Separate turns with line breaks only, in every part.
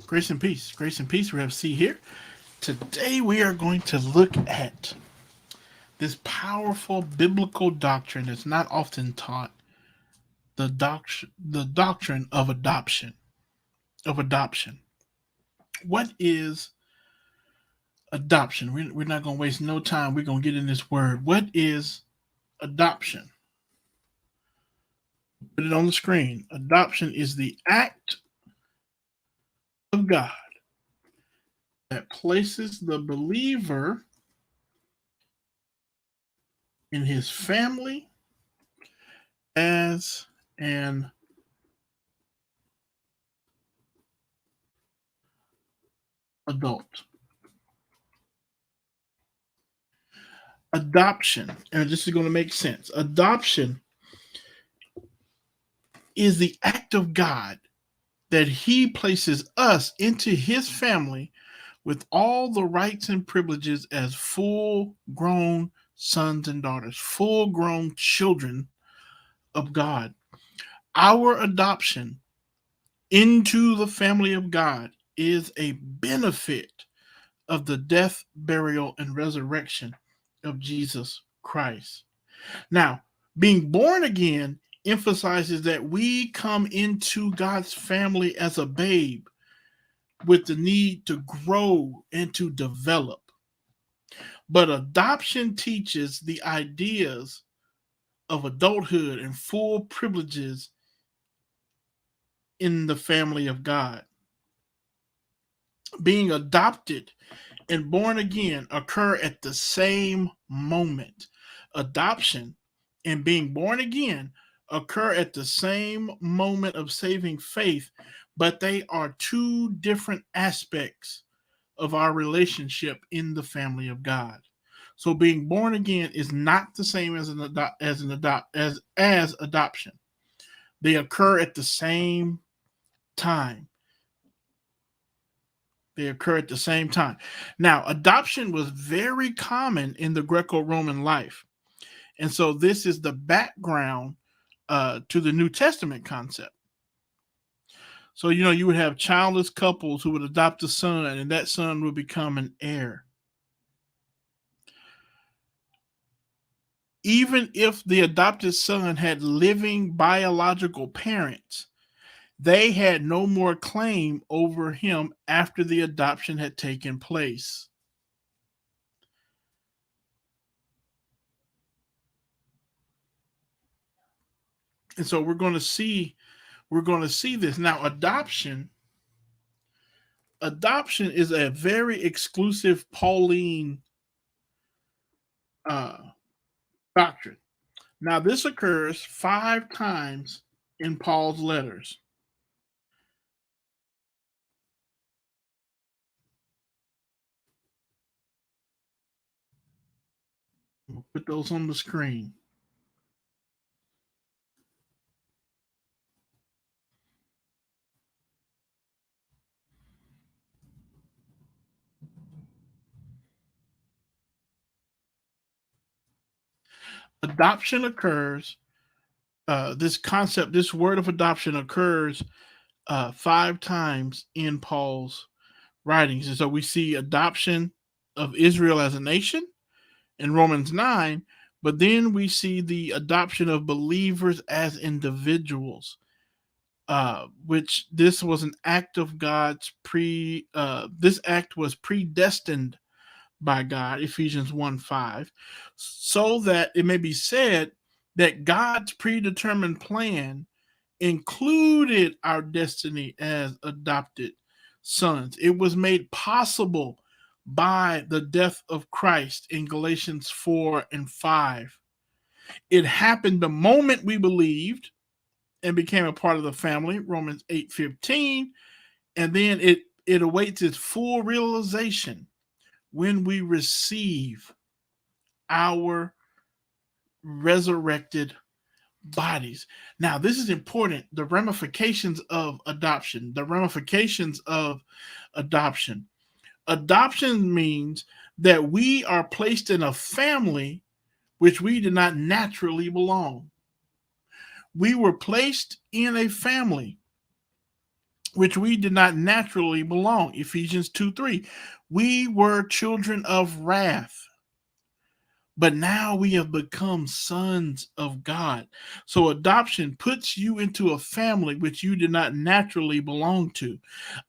Grace and peace. Grace and peace. We have C here. Today we are going to look at this powerful biblical doctrine that's not often taught, the doctrine of adoption. Of adoption. What is adoption? We're not going to waste no time. We're going to get in this word. What is adoption? Put it on the screen. Adoption is the act of God that places the believer in his family as an adult. Adoption, and this is going to make sense. Adoption is the act of God that he places us into his family with all the rights and privileges as full grown sons and daughters, full grown children of God. Our adoption into the family of God is a benefit of the death, burial, and resurrection of Jesus Christ. Now, being born again emphasizes that we come into God's family as a babe with the need to grow and to develop. But adoption teaches the ideas of adulthood and full privileges in the family of God. Being adopted and born again occur at the same moment. Adoption and being born again occur at the same moment of saving faith, but they are two different aspects of our relationship in the family of God. So being born again is not the same as as adoption. They occur at the same time. They occur at the same time. Now, adoption was very common in the Greco-Roman life. And so this is the background to the New Testament concept. So, you would have childless couples who would adopt a son, and that son would become an heir. Even if the adopted son had living biological parents, they had no more claim over him after the adoption had taken place. And so we're going to see this. Now, adoption is a very exclusive Pauline doctrine. Now, this occurs 5 times in Paul's letters. We'll put those on the screen. Adoption occurs, this word of adoption occurs 5 times in Paul's writings. And so we see adoption of Israel as a nation in Romans 9, but then we see the adoption of believers as individuals, which this was an act of God's this act was predestined by God, Ephesians 1:5, so that it may be said that God's predetermined plan included our destiny as adopted sons. It was made possible by the death of Christ in Galatians 4:5. It happened the moment we believed and became a part of the family, Romans 8:15, and then it awaits its full realization when we receive our resurrected bodies. Now, this is important. The ramifications of adoption. Adoption means that we are placed in a family which we did not naturally belong. We were placed in a family which we did not naturally belong. Ephesians 2:3. We were children of wrath, but now we have become sons of God. So adoption puts you into a family which you did not naturally belong to.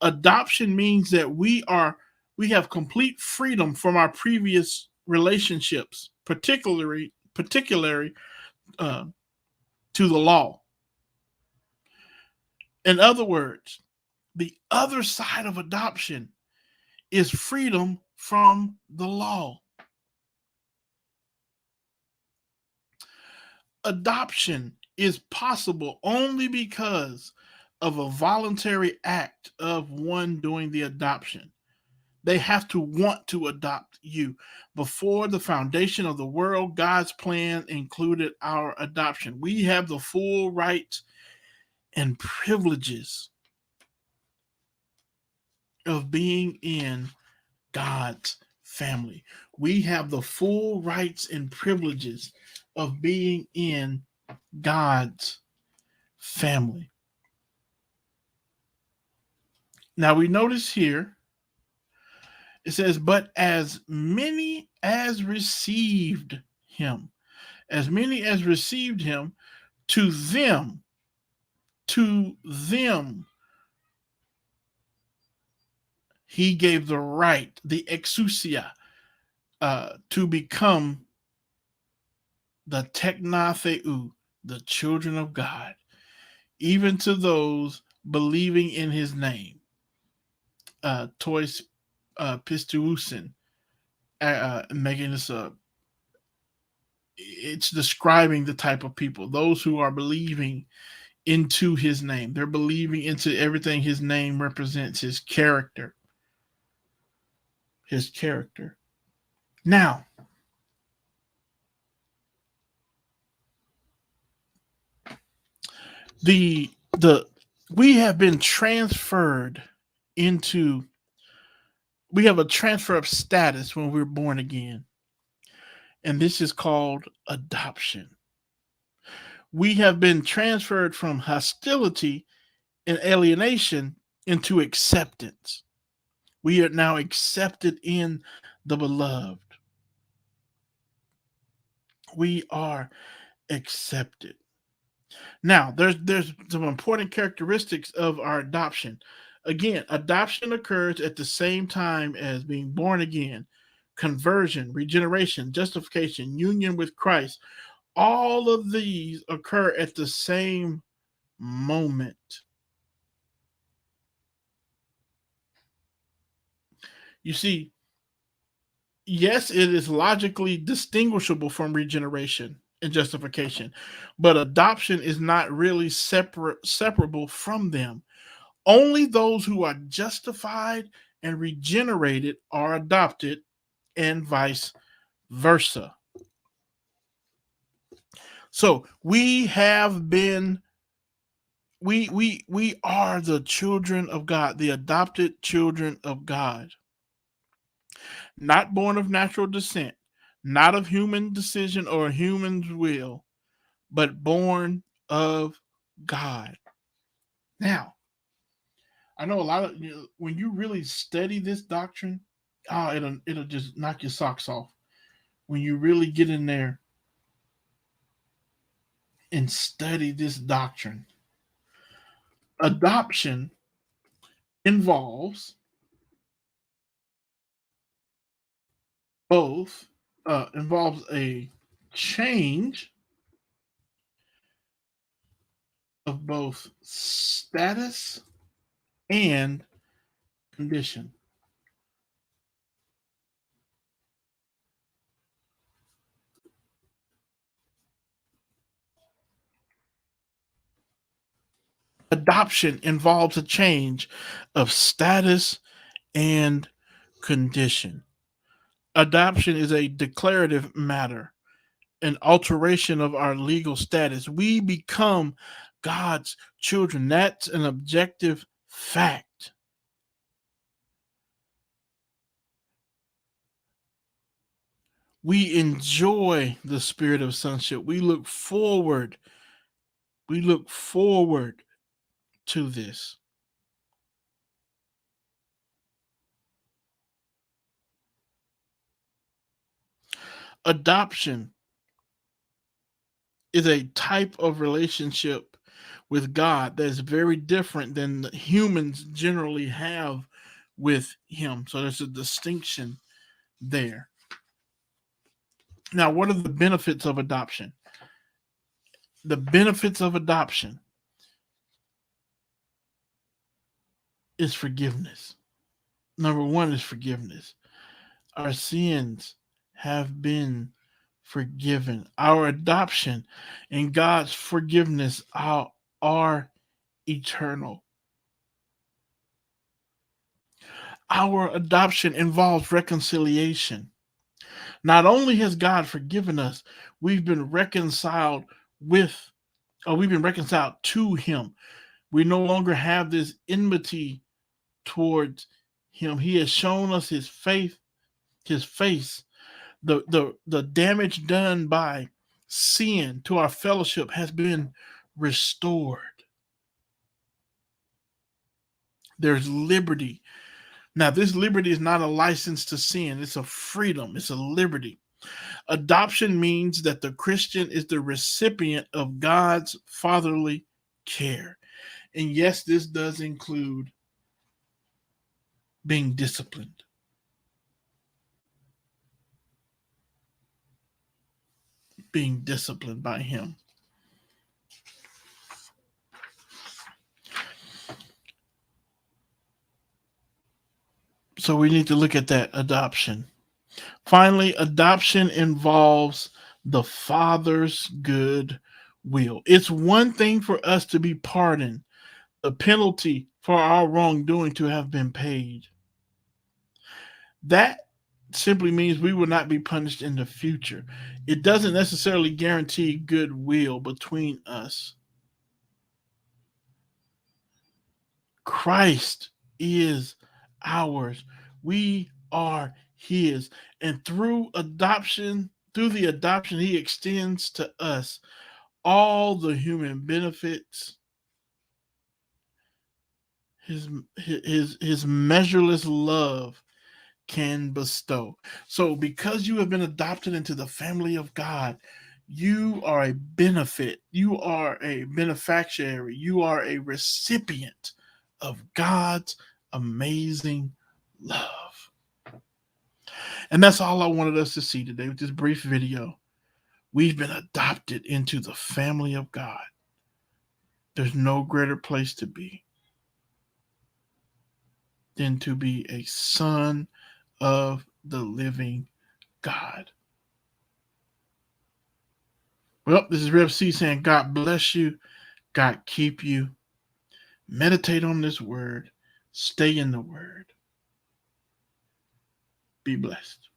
Adoption means that we have complete freedom from our previous relationships, particularly uh, to the law. In other words, the other side of adoption is freedom from the law. Adoption is possible only because of a voluntary act of one doing the adoption. They have to want to adopt you. Before the foundation of the world, God's plan included our adoption. We have the full rights and privileges of being in God's family. We have the full rights and privileges of being in God's family. Now we notice here it says, but as many as received him, as many as received him, to them, to them, he gave the right, the exousia, to become the teknatheu, the children of God, even to those believing in his name. Tois pistuusin, making this it's describing the type of people, those who are believing into his name. They're believing into everything his name represents, his character. His character. Now, the we have been transferred into, we have a transfer of status when we're born again. And this is called adoption. We have been transferred from hostility and alienation into acceptance. We are now accepted in the beloved. We are accepted. Now, there's some important characteristics of our adoption. Again, adoption occurs at the same time as being born again, conversion, regeneration, justification, union with Christ. All of these occur at the same moment. You see, yes, it is logically distinguishable from regeneration and justification, but adoption is not really separable from them. Only those who are justified and regenerated are adopted, and vice versa. So we have been, we are the children of God, the adopted children of God, not born of natural descent, not of human decision or human's will, but born of God. Now, I know a lot of when you really study this doctrine, it'll just knock your socks off when you really get in there and study this doctrine. Adoption involves both involves a change of both status and condition. Adoption involves a change of status and condition. Adoption is a declarative matter, an alteration of our legal status. We become God's children. That's an objective fact. We enjoy the spirit of sonship. We look forward. We look forward to this. Adoption is a type of relationship with God that is very different than humans generally have with Him. So there's a distinction there. Now, what are the benefits of adoption? The benefits of adoption is forgiveness. Number one is forgiveness. Our sins have been forgiven. Our adoption and God's forgiveness are eternal. Our adoption involves reconciliation. Not only has God forgiven us, we've been reconciled we've been reconciled to Him. We no longer have this enmity towards Him. He has shown us His face. The damage done by sin to our fellowship has been restored. There's liberty. Now, this liberty is not a license to sin. It's a freedom. It's a liberty. Adoption means that the Christian is the recipient of God's fatherly care. And yes, this does include being disciplined. Being disciplined by Him. So we need to look at that adoption. Finally, adoption involves the Father's good will. It's one thing for us to be pardoned, the penalty for our wrongdoing to have been paid. That simply means we will not be punished in the future. It doesn't necessarily guarantee goodwill between us. Christ is ours. We are His. And through the adoption, He extends to us all the human benefits, His measureless love can bestow. So because you have been adopted into the family of God, you are a benefit. You are a beneficiary. You are a recipient of God's amazing love. And that's all I wanted us to see today with this brief video. We've been adopted into the family of God. There's no greater place to be than to be a son of the living God. Well, this is Rev C saying God bless you. God keep you. Meditate on this word. Stay in the word. Be blessed.